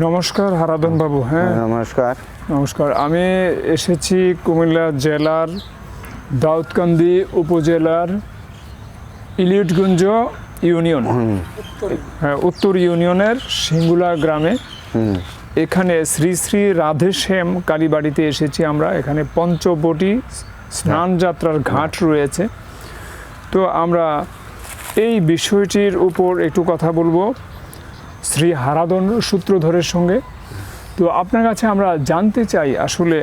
নমস্কার হারাধন বাবু। হ্যাঁ নমস্কার। নমস্কার। আমি এসেছি কুমিল্লা জেলার দাউদকান্দি উপজেলার ইলিয়টগঞ্জ ইউনিয়ন, হ্যাঁ উত্তর ইউনিয়নের সিঙ্গুলা গ্রামে। এখানে শ্রী শ্রী রাধেশ্যাম কালীবাড়িতে এসেছি আমরা। এখানে পঞ্চবটি স্নান যাত্রার ঘাট রয়েছে। তো আমরা এই বিষয়টির উপর একটু কথা বলবো শ্রী হারাধন সূত্রধরের সঙ্গে। তো আপনার কাছে আমরা জানতে চাই আসলে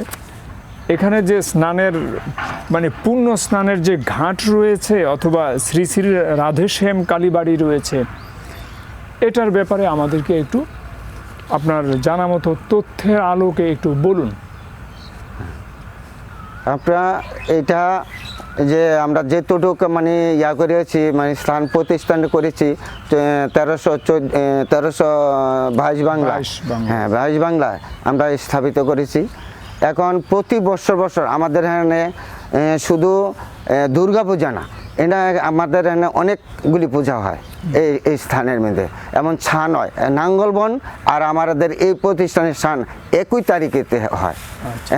এখানে যে স্নানের মানে পূর্ণ স্নানের যে ঘাট রয়েছে অথবা শ্রী শ্রী রাধেশ্যাম কালীবাড়ি রয়েছে, এটার ব্যাপারে আমাদেরকে একটু আপনার জানা মতো তথ্যের আলোকে একটু বলুন। আপনারা এটা যে আমরা যেটুকু মানে ইয়া করেছি মানে স্থান প্রতিষ্ঠান করেছি 1322 বাংলা, হ্যাঁ 22 বাংলা আমরা স্থাপিত করেছি। এখন প্রতি বছর আমাদের এখানে শুধু দুর্গা পূজা না, এটা আমাদের এখানে অনেকগুলি পূজা হয় এই স্থানের মধ্যে। এমন ছান হয় নাঙ্গলবন, আর আমাদের এই প্রতিষ্ঠানের ছান 21 তারিখেতে হয়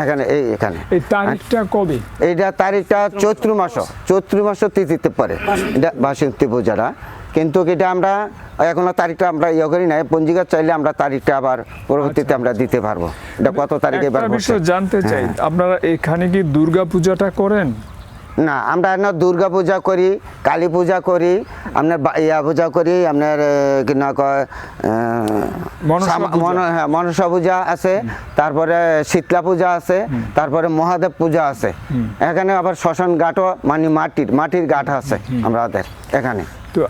এখানে। এখানে এই তারিখটা কবে? এইটা তারিখটা চৈত্র মাস তিথিতে পড়ে এটা বাসন্তী পূজাটা। কিন্তু এটা আমরা এখনো তারিখটা আমরা ইয়ে করি নাই, পঞ্জিকা চাইলে আমরা তারিখটা আবার পরবর্তীতে আমরা দিতে পারবো। এটা কত তারিখে জানতে চাই, আপনারা এখানে কি দুর্গা পূজাটা করেন? না, আমরা না দুর্গা পূজা করি, কালী পূজা করি, আপনার ইয়া পূজা করি, আপনার কি না কয় মনসা পূজা আছে, তারপরে শীতলা পূজা আছে, তারপরে মহাদেব পূজা আছে। এখানে আবার শ্মশান ঘাটও মানে মাটির ঘাট আছে আমাদের এখানে। তো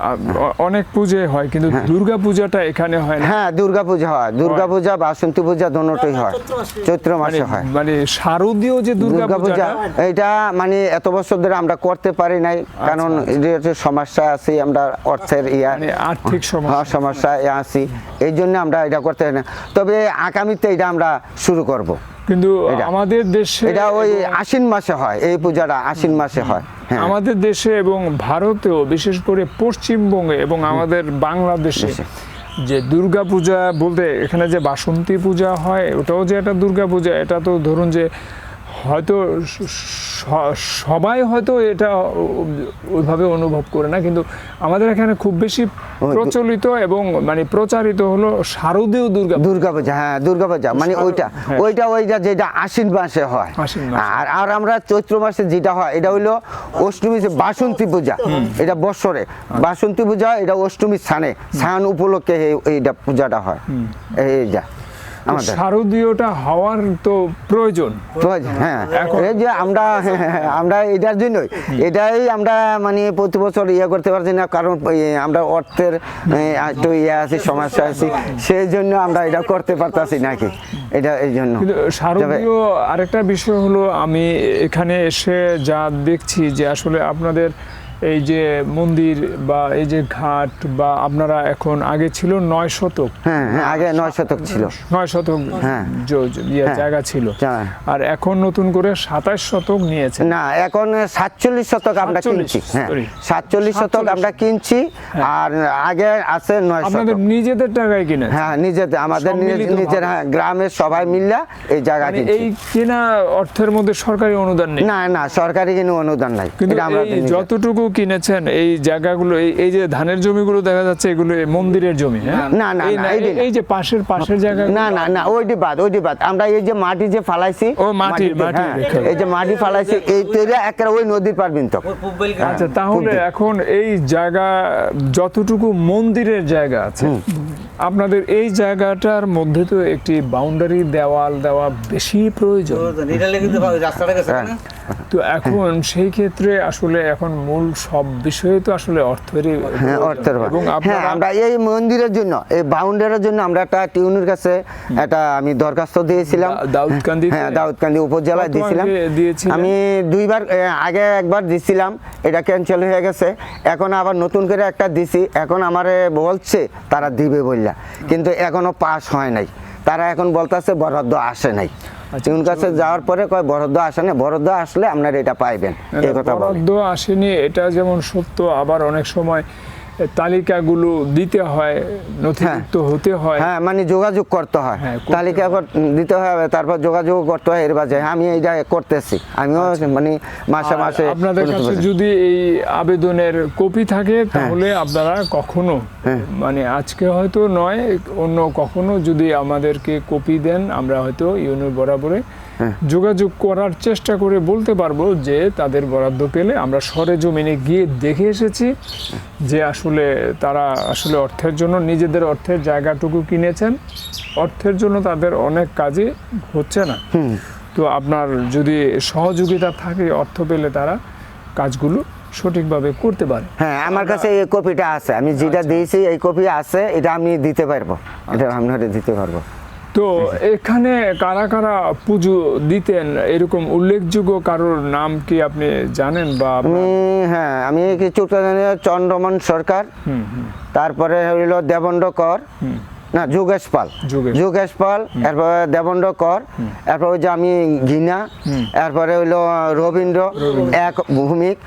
অনেক পূজা হয়, কিন্তু দুর্গা পূজাটা এখানে হয় না? হ্যাঁ দুর্গা পূজা হয়, দুর্গা পূজা বাসন্তী পূজা দুটোই হয়, চৈত্র মাসে হয়। মানে শারদীয় যে দুর্গা পূজা, এটা মানে এত বছর ধরে আমরা করতে পারি নাই, কারণ সমস্যা আছে, আমরা অর্থের আর্থিক সমস্যা আছি, এই জন্য আমরা এটা করতে পারি না। তবে আগামীতে এটা আমরা শুরু করব। কিন্তু আমাদের দেশে এটা ওই আশ্বিন মাসে হয়, এই পূজাটা আশ্বিন মাসে হয়। আমাদের দেশে এবং ভারতেও, বিশেষ করে পশ্চিমবঙ্গে এবং আমাদের বাংলাদেশে যে দুর্গা পূজা বলতে এখানে যে বাসন্তী পূজা হয়, ওটাও যে একটা দুর্গা পূজা, এটা তো ধরুন যে হয়তো সবাই হয়তো এটা ওইভাবে অনুভব করে না, কিন্তু আমাদের এখানে খুব বেশি প্রচলিত এবং মানে প্রচারিত হলো শারদীয় দুর্গা পূজা। হ্যাঁ দুর্গা পূজা মানে ওইটা যেটা আশ্বিন মাসে হয়। আর আমরা চৈত্র মাসে যেটা হয় এটা হইলো অষ্টমী বাসন্তী পূজা। এটা বৎসরে বাসন্তী পূজা, এটা অষ্টমীর স্থান উপলক্ষে এইটা পূজাটা হয়। এইটা শারদীয়টা হওয়ার তো প্রয়োজন। হ্যাঁ এই যে আমরা এটার জন্যই এটাই আমরা মানে প্রতি বছর ইয়ে করতে পারছি না, কারণ আমরা অর্থের একটু ইয়ে আছে, সমস্যা আছে, সেই জন্য আমরা এটা করতে পারতাছি নাকি, এটা এই জন্য। শারদীয় আরেকটা বিষয় হলো, আমি এখানে এসে যা দেখছি যে আসলে আপনাদের এই যে মন্দির বা এই যে ঘাট বা আপনারা এখন আগে ছিল 9 শতক। হ্যাঁ আগে 9 শতক ছিল, 9 শতক জায়গা ছিল, আর এখন নতুন করে 27 শতক নিয়েছে। না এখন 47 শতক আমরা কিনছি। হ্যাঁ 47 শতক আমরা কিনছি, আর আগে আছে 9 শতক। আপনাদের নিজেদের টাকায় কিনে? হ্যাঁ নিজেদের, আমাদের নিজের গ্রামের সবাই মিলে এই জায়গা কিনছি। এই কেনা অর্থের মধ্যে সরকারি অনুদান নেই? না সরকারি কোনো অনুদান নাই। কিন্তু যতটুকু কিনেছেন এই জায়গাগুলো, এই যে ধানের জমিগুলো দেখা যাচ্ছে, এগুলো মন্দিরের জমি? না এই যে পাশের জায়গা, না ওইটি বাদ আমরা এই যে মাটি যে ফালাইছি, এই যে মাটি ফালাইছি, এই তৈরি একটা ওই নদীর পার বিন্ত। আচ্ছা তাহলে এখন এই জায়গা যতটুকু মন্দিরের জায়গা আছে, আপনাদের এই জায়গাটার মধ্যে তো একটি বাউন্ডারি দেওয়াল দেওয়া বেশি প্রয়োজন। তো এখন সেই ক্ষেত্রে আসলে এখন মূল সব বিষয়ে তো আসলে অর্থের। এবং আমরা এই মন্দিরের জন্য, এই বাউন্ডারির জন্য আমরা একটা টিউনের কাছে একটা আমি দরখাস্ত দিয়েছিলাম, দাউদকান্দি উপজেলায় দিয়েছিলাম। আমি 2বার আগে একবার দিছিলাম, এটা ক্যান্সেল হয়ে গেছে, এখন আবার নতুন করে একটা দিছি। এখন আমারে বলছে তারা দিবে বললা, কিন্তু এখনো পাস হয় নাই। তারা এখন বলতেছে বরাদ্দ আসে নাই। টিউন কাছে যাওয়ার পরে কয় বরাদ্দ আসে না, বরাদ্দ আসলে আপনারা এটা পাইবেন, এই কথা। বরাদ্দ আসেনি এটা যেমন সত্য, আবার অনেক সময় তালিকাগুলো দিতে হয়, নথিভুক্ত হতে হয়। হ্যাঁ, মানে যোগাযোগ করতে হয়, তালিকা দিতে হয়, তারপর যোগাযোগ করতে হয়। এর বাজে আমি এইটা করতেছি, আমিও মানে মাসে মাসে। আপনাদের কাছে যদি এই আবেদনের কপি থাকে তাহলে আপনারা কখনো মানে আজকে হয়তো নয়, অন্য কখনো যদি আমাদেরকে কপি দেন, আমরা হয়তো ইউনিয়ন বরাবরে যোগাযোগ করার চেষ্টা করে বলতে পারবো যে তাদের বরাদ্দ পেলে। আমরা সরেজমিনে গিয়ে দেখে এসেছি যে আসলে তারা আসলে অর্থের জন্য, নিজেদের অর্থের জায়গাটুকু কিনেছেন, অর্থের জন্য তাদের অনেক কাজে হচ্ছে না। তো আপনার যদি সহযোগিতা থাকে, অর্থ পেলে তারা কাজগুলো সঠিকভাবে করতে পারে। হ্যাঁ, আমার কাছে এই কপিটা আছে, আমি যেটা দিয়েছি এই কপি আছে, এটা আমি দিতে পারবো, এটা আপনাকে দিতে পারবো। তো এখানে কারা কারা পুজো দিতেন, এরকম উল্লেখযোগ্য কারোর নাম কি আপনি জানেন? বা হ্যাঁ, আমি কিছুটা জানি, চন্দ্রমোহন সরকার, তারপরে হইল দেবেন্দ্র কর, না যোগেশ পাল, যোগেশ পাল, এরপরে দেবেন্দ্র কর, এরপর ওই যে আমি ঘিনা, এরপরে হইলো রবীন্দ্র এক ভূমিক,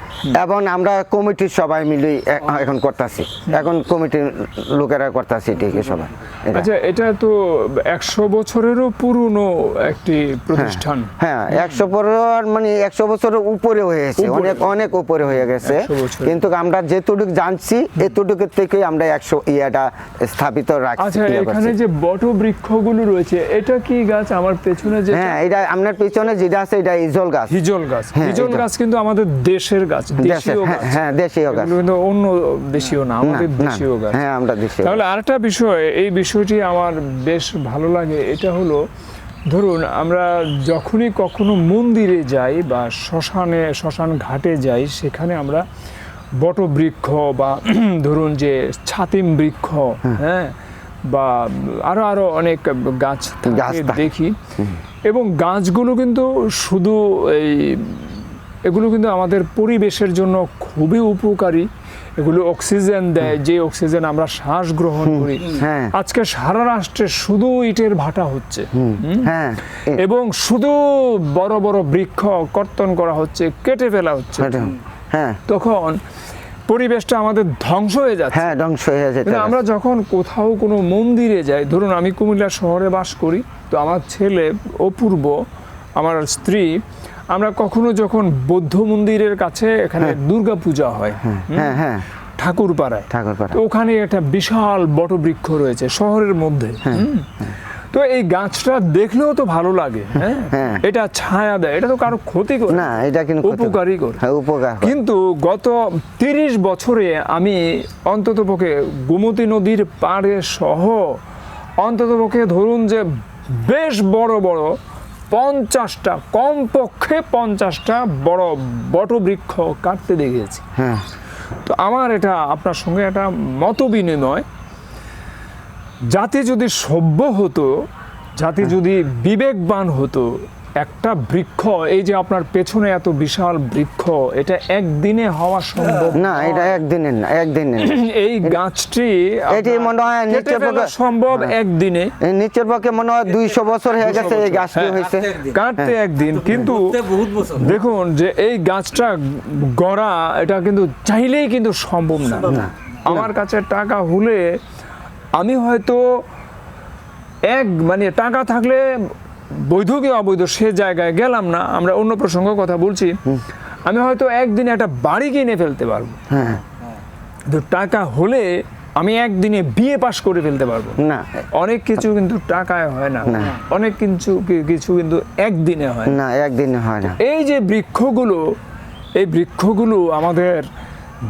এবং আমরা কমিটির সবাই মিলে এখন করতেছি, এখন কমিটির লোকেরা করতেছি, ঠিক সবাই। আচ্ছা, এটা তো 100 বছরেরও পুরনো একটি প্রতিষ্ঠান। হ্যাঁ, 100 মানে 100 বছরের উপরে হয়েছে, অনেক অনেক উপরে হয়ে গেছে, কিন্তু আমরা যেটুকু জানছি এতটুকু থেকে আমরা 100 ইয়াটা স্থাপিত রাখছি। এখানে যে বট বৃক্ষগুলো রয়েছে, এটা কি গাছ? আমার পেছনে যে, হ্যাঁ, এটা আপনার পেছনে যেটা আছে এটা হিজল গাছ। হিজল গাছ, হিজল গাছ কিন্তু আমাদের দেশের গাছ, দেশীয় গাছ। হ্যাঁ, দেশীয় গাছ, কিন্তু অন্য দেশীয় না, আমাদের দেশীয় গাছ। হ্যাঁ, আমরা দেশীয়। তাহলে আরেকটা বিষয়, এই বিষয়টি আমার বেশ ভালো লাগে, এটা হলো ধরুন আমরা যখনই কখনো মন্দিরে যাই বা শ্মশান ঘাটে যাই, সেখানে আমরা বটবৃক্ষ বা ধরুন যে ছাতিম বৃক্ষ, হ্যাঁ, বা আরো অনেক গাছ দেখি। এবং গাছগুলো কিন্তু শুধু এগুলো কিন্তু আমাদের পরিবেশের জন্য খুবই উপকারী। এগুলো অক্সিজেন দেয়, যে অক্সিজেন আমরা শ্বাস গ্রহণ করি। আজকে সারা রাষ্ট্রে শুধু ইটের ভাটা হচ্ছে, এবং শুধু বড় বড় বৃক্ষ কর্তন করা হচ্ছে, কেটে ফেলা হচ্ছে। তখন পরিবেশটা আমাদের ধ্বংস হয়ে যাচ্ছে। হ্যাঁ, ধ্বংস হয়ে যাচ্ছে। আমরা যখন কোথাও কোনো মন্দিরে যাই, ধরুন আমি কুমিল্লা শহরে বাস করি, তো আমার ছেলে অপূর্ব, আমার স্ত্রী, আমরা কখনো যখন বৌদ্ধ মন্দিরের কাছে, এখানে দুর্গা পূজা হয় ঠাকুরপাড়ায়, তো ওখানে একটা বিশাল বটবৃক্ষ রয়েছে শহরের মধ্যে। তো এই গাছটা দেখলেও তো ভালো লাগে, এটা ছায়া দেয়, এটা তো কারো ক্ষতি করে না, এটা কিন্তু উপকারী করে। কিন্তু গত 30 বছরে আমি অন্ততপক্ষে গোমতী নদীর পাড়ে সহ অন্ততপক্ষে ধরুন যে বেশ বড় বড় 50টা, কমপক্ষে 50টা বড় বটবৃক্ষ কাটতে দেখেছি। তো আমার এটা আপনার সঙ্গে একটা মত বিনিময়, জাতি যদি সভ্য হতো, জাতি যদি বিবেকবান হতো, একটা বৃক্ষ, এই যে আপনার পেছনে এত বিশাল বৃক্ষ, এটা একদিনে হওয়া সম্ভব না, এটা একদিনে না, একদিনে না। এই গাছটি এটি মনে হয় নিচের পক্ষে সম্ভব একদিনে, নিচের পক্ষে মনে হয় 200 বছর হয়ে গেছে এই গাছটি হয়েছে, কাটতে একদিন। কিন্তু দেখুন যে এই গাছটা গড়া, এটা কিন্তু চাইলেই কিন্তু সম্ভব না। আমার কাছে টাকা হলে আমি হয়তো মানে টাকা থাকলে, বৈধ কি অবৈধ সে জায়গায় গেলাম না, আমরা অন্য প্রসঙ্গ কথা বলছি, আমি হয়তো একদিনে একটা বাড়ি কিনে ফেলতে পারবো। কিন্তু টাকা হলে আমি একদিনে বিয়ে পাশ করে ফেলতে পারবো না। অনেক কিছু কিন্তু টাকায় হয় না, অনেক কিছু কিন্তু একদিনে হয় না, একদিনে হয় না। এই যে বৃক্ষগুলো, এই বৃক্ষগুলো আমাদের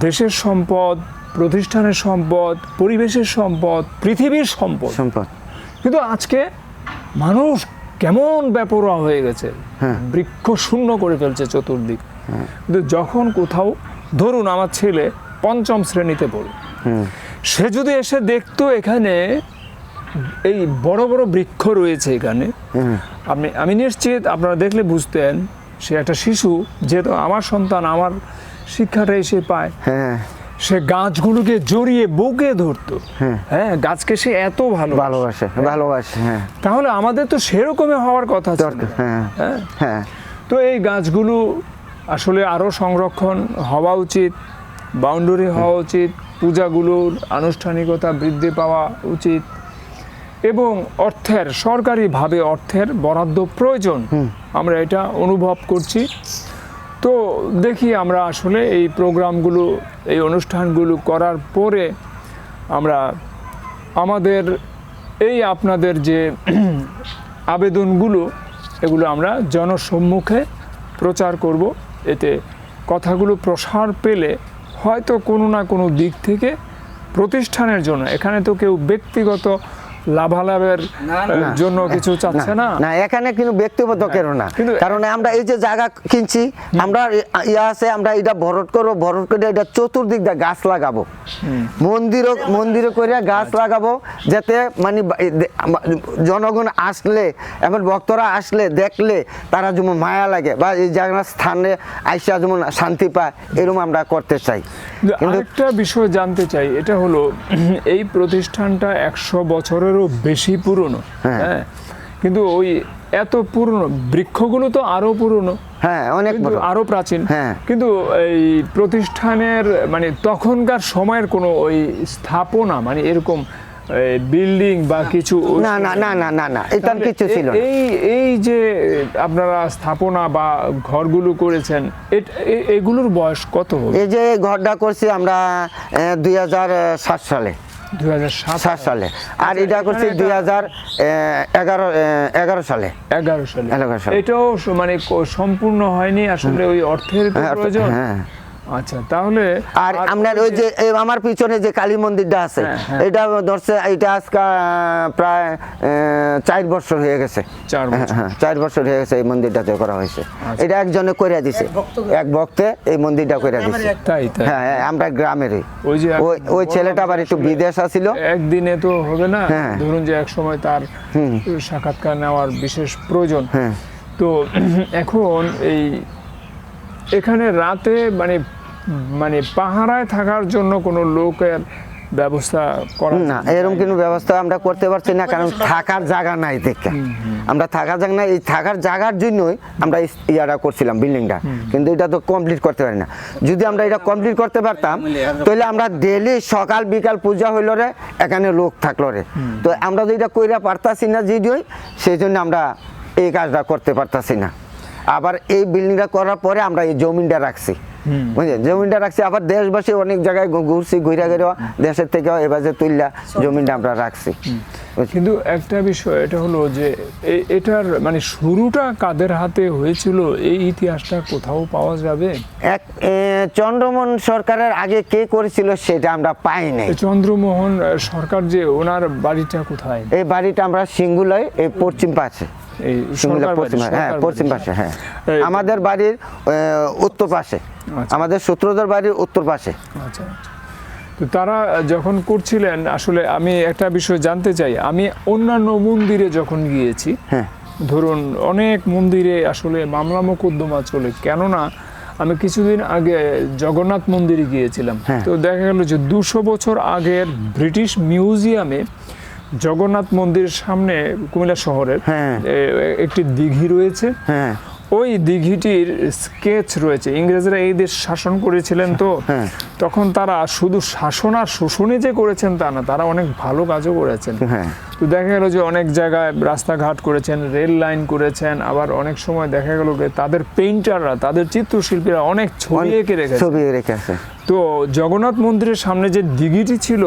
দেশের সম্পদ, প্রতিষ্ঠানের সম্পদ, পরিবেশের সম্পদ, পৃথিবীর সম্পদ। কিন্তু আজকে মানুষ কেমন বেপরোয়া হয়ে গেছে, বৃক্ষ শূন্য করে ফেলছে চতুর্দিক। কিন্তু যখন কোথাও, ধরুন আমার ছেলে 5ম শ্রেণীতে পড়ে, সে যদি এসে দেখতো এখানে এই বড় বড় বৃক্ষ রয়েছে এখানে, আমি নিশ্চিত আপনারা দেখলে বুঝতেন সে একটা শিশু, যেহেতু আমার সন্তান, আমার শিক্ষাটা এসে পায়, সে গাছগুলোকে জড়িয়ে বুকে ধরতো। গাছকে সে এত ভালোবাসে। তাহলে আমাদের তো সেরকমই হওয়ার কথা ছিল। তো এই গাছগুলো আসলে আরো সংরক্ষণ হওয়া উচিত, বাউন্ডারি হওয়া উচিত, পূজাগুলোর আনুষ্ঠানিকতা বৃদ্ধি পাওয়া উচিত এবং সরকারিভাবে অর্থের বরাদ্দ প্রয়োজন, আমরা এটা অনুভব করছি। তো দেখি আমরা আসলে এই প্রোগ্রামগুলো, এই অনুষ্ঠানগুলো করার পরে আমরা আমাদের এই আপনাদের যে আবেদনগুলো এগুলো আমরা জনসম্মুখে প্রচার করব। এতে কথাগুলো প্রসার পেলে হয়তো কোনো না কোনো দিক থেকে প্রতিষ্ঠানের জন্য, এখানে তো কেউ ব্যক্তিগত লাভালাভের জন্য কিছু চাচ্ছে না, না এখানে কিন্তু ব্যক্তিগত কেন না, কারণ আমরা এই যে জায়গা কিনছি, আমরা আছে আমরা এটা ভরট করে এটা চতুর্দিক দিয়ে গাছ লাগাবো, মন্দিরও করে গাছ লাগাবো, যাতে মানে জনগণ আসলে এমন ভক্তরা আসলে দেখলে তারা যেমন মায়া লাগে বা এই জায়গার স্থানে আইসা যেমন শান্তি পায়, এরকম আমরা করতে চাই। কিন্তু একটা বিষয় জানতে চাই, এটা হলো এই প্রতিষ্ঠানটা 100 বছরেরও বেশি পুরনো, হ্যাঁ, কিন্তু ওই এত পুরনো, বৃক্ষগুলো তো আরো পুরনো, হ্যাঁ অনেক আরো প্রাচীন, হ্যাঁ, কিন্তু এই প্রতিষ্ঠানের মানে তখনকার সময়ের কোনো ওই স্থাপনা মানে এরকম বিল্ডিং বা কিছু না না না না না না এটা কিছু ছিল না। এই যে আপনারা স্থাপনা বা ঘরগুলো করেছেন, এগুলোর বয়স কত? এই যে ঘরটা করছি আমরা 2007 সালে, 2007 সালে, আর এটা করছি 2011 সালে। এটাও মানে সম্পূর্ণ হয়নি আসলে, ওই অর্থের প্রয়োজন। আচ্ছা, তাহলে আর আপনার ওই যে আমার পিছনে যে কালী মন্দিরটা আছে, এটা ধরছে এটা আজকে প্রায় 4 বছর হয়ে গেছে, 4 বছর হয়ে গেছে এই মন্দিরটাতে করা হয়েছে। এটা একজনে করে দিছে, এক ভক্তে এই মন্দিরটা করে দিছে। হ্যাঁ, আমরা গ্রামেরই। ওই ছেলেটা আবার একটু বিদেশ আছিল, একদিনে তো হবে না, ধরুন যে এক সময় তার সাক্ষাৎকার নেওয়ার বিশেষ প্রয়োজন। তো এখন এখানে রাতে মানে পাহারায় থাকার জন্য কোনো লোকের ব্যবস্থা করা না, এরকম কোনো ব্যবস্থা আমরা করতে পারছি না, কারণ থাকার জায়গা নাই দেখে আমরা থাকার জায়গা নাই। এই থাকার জায়গার জন্যই আমরা ইয়াটা করছিলাম বিল্ডিংটা, কিন্তু এটা তো কমপ্লিট করতে পারি না। যদি আমরা এটা কমপ্লিট করতে পারতাম তাহলে আমরা ডেলি সকাল বিকাল পূজা হইল রে, এখানে লোক থাকলো রে। তো আমরা তো এটা কইরা পারতাছি না, যদিও সেই জন্য আমরা এই কাজটা করতে পারতাছি না। আবার এই বিল্ডিংটা করার পরে আমরা এই জমিনটা রাখছি, বুঝলেন, জমিনটা রাখছি। আবার দেশবাসী অনেক জায়গায় ঘুরছি, ঘুরে দেশের থেকে এবারে তুললা জমিনটা আমরা রাখছি। কিন্তু একটা বিষয় এটা হলো যে এটার মানে শুরুটা কাদের হাতে হয়েছিল, এই ইতিহাসটা কোথাও পাওয়া যাবে? চন্দ্রমোহন সরকারের আগে কে করেছিল সেটা আমরা পাই নাই। চন্দ্রমোহন সরকার যে, ওনার বাড়িটা কোথায়? এই বাড়িটা আমরা সিঙ্গুলায়, এই পশ্চিম পাশে, পশ্চিম পাশে। হ্যাঁ, আমাদের বাড়ির উত্তর পাশে, আমাদের সূত্রধর বাড়ির উত্তর পাশে। আচ্ছা, তো তারা যখন করছিলেন, আসলে আমি একটা বিষয় জানতে চাই। আমি অন্যান্য মন্দিরে যখন গিয়েছি, ধরুন অনেক মন্দিরে আসলে মামলা মোকদ্দমা চলে, কেননা আমি কিছুদিন আগে জগন্নাথ মন্দিরে গিয়েছিলাম। তো দেখা গেল যে 200 বছর আগের ব্রিটিশ মিউজিয়ামে জগন্নাথ মন্দিরের সামনে কুমিল্লা শহরের একটি দিঘি রয়েছে। ওই দিঘিটির স্কেচ রয়েছে। ইংরেজরা এই দেশ শাসন করেছিলেন, তো তখন তারা শুধু শাসন আর শোষণে যে করেছেন তা না, তারা অনেক ভালো কাজও করেছেন। তো দেখা গেল যে অনেক জায়গায় রাস্তাঘাট করেছেন, রেল লাইন করেছেন, আবার অনেক সময় দেখা গেল যে তাদের পেইন্টাররা, তাদের চিত্রশিল্পীরা অনেক ছবি এঁকে রেখেছে। তো জগন্নাথ মন্দিরের সামনে যে দিঘিটি ছিল,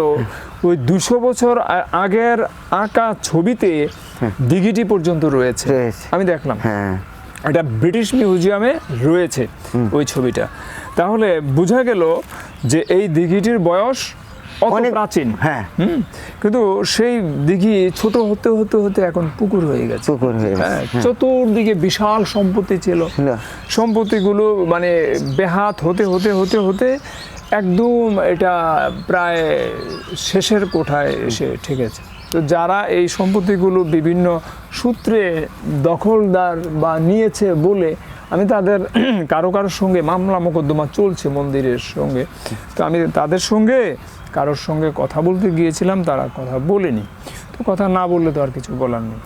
ওই 200 বছর আগের আঁকা ছবিতে দিঘিটি পর্যন্ত রয়েছে, আমি দেখলাম। এটা ব্রিটিশ মিউজিয়ামে রয়েছে ওই ছবিটা। তাহলে বোঝা গেল যে এই দিঘিটির বয়স অনেক প্রাচীন। কিন্তু সেই দিঘি ছোট হতে হতে হতে এখন পুকুর হয়ে গেছে। চতুর্দিকে বিশাল সম্পত্তি ছিল, সম্পত্তিগুলো মানে বেহাত হতে হতে হতে হতে একদম এটা প্রায় শেষের কোঠায় এসে ঠেকেছে। তো যারা এই সম্পত্তিগুলো বিভিন্ন সূত্রে দখলদার বা নিয়েছে বলে, আমি তাদের কারোর সঙ্গে মামলা মোকদ্দমা চলছে মন্দিরের সঙ্গে। তো আমি তাদের সঙ্গে কারোর সঙ্গে কথা বলতে গিয়েছিলাম, তারা কথা বলেনি। তো কথা না বললে তো আর কিছু বলার নেই।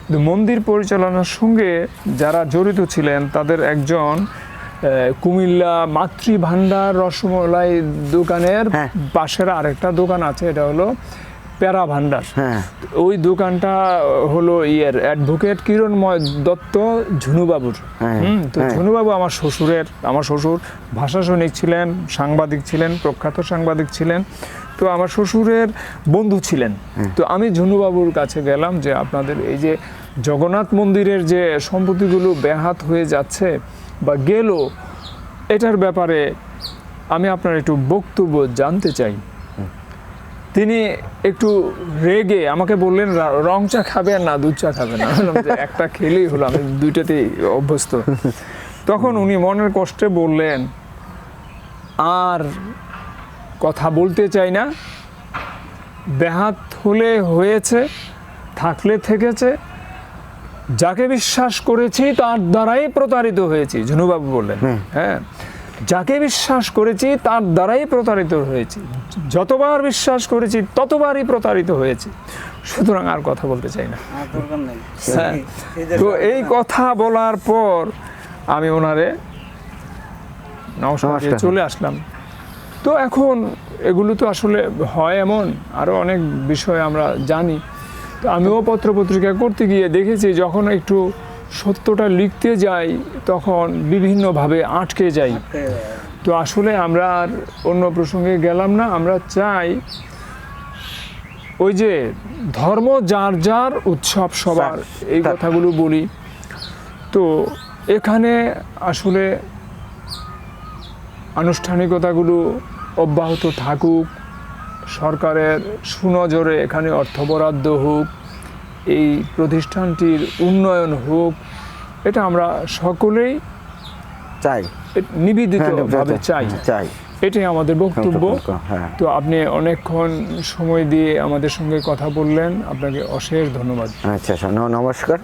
কিন্তু মন্দির পরিচালনার সঙ্গে যারা জড়িত ছিলেন, তাদের একজন কুমিল্লা মাতৃভান্ডার রসমলাই দোকানের হ্যাঁ। পাশের আরেকটা দোকান আছে, এটা হলো প্যারা ভান্ডার। হ্যাঁ। ওই দোকানটা হলো অ্যাডভোকেট কিরণময় দত্ত ঝুনুবাবুর। হ্যাঁ। তো ঝুনুবাবু আমার শ্বশুর ভাষা সৈনিক ছিলেন, সাংবাদিক ছিলেন, প্রখ্যাত সাংবাদিক ছিলেন। তো আমার শ্বশুরের বন্ধু ছিলেন। তো আমি ঝুনুবাবুর কাছে গেলাম যে আপনাদের এই যে জগন্নাথ মন্দিরের যে সম্পত্তিগুলো ব্যাহত হয়ে যাচ্ছে বা গেল, এটার ব্যাপারে আমি আপনার একটু বক্তব্য জানতে চাই। তিনি একটু রেগে আমাকে বললেন, রং চা খাবে আর না দুধ চা খাবে না। একটা খেলেই হলো, আমি দুইটাতেই অভ্যস্ত। তখন উনি মনের কষ্টে বললেন, আর কথা বলতে চাই না, ব্যাহাত হলে হয়েছে, থাকলে থেকেছে, যাকে বিশ্বাস করেছি তার দ্বারাই প্রতারিত হয়েছি। ঝুনুবাবু বললেন, হ্যাঁ, যাকে বিশ্বাস করেছি তার দ্বারাই প্রতারিত হয়েছি, যতবার বিশ্বাস করেছি ততবারই প্রতারিত হয়েছি, সুতরাং আর কথা বলতে চাই না। হ্যাঁ। তো এই কথা বলার পর আমি ওনারে নমস্কার দিয়ে চলে আসলাম। তো এখন এগুলো তো আসলে হয় এমন, আরও অনেক বিষয় আমরা জানি। তো আমিও পত্রপত্রিকা করতে গিয়ে দেখেছি, যখন একটু সত্যটা লিখতে যাই তখন বিভিন্নভাবে আটকে যাই। তো আসলে আমরা আর অন্য প্রসঙ্গে গেলাম না। আমরা চাই ওই যে ধর্ম যার যার, উৎসব সবার, এই কথাগুলো বলি। তো এখানে আসলে আনুষ্ঠানিকতাগুলো অব্যাহত থাকুক, সরকারের সুনজরে এখানে অর্থ বরাদ্দ হোক, এই প্রতিষ্ঠানটির উন্নয়ন হোক, এটা আমরা সকলেই চাই, নিবেদিতভাবে চাই। এটাই আমাদের বক্তব্য। তো আপনি অনেকক্ষণ সময় দিয়ে আমাদের সঙ্গে কথা বললেন, আপনাকে অশেষ ধন্যবাদ। আচ্ছা, নমস্কার।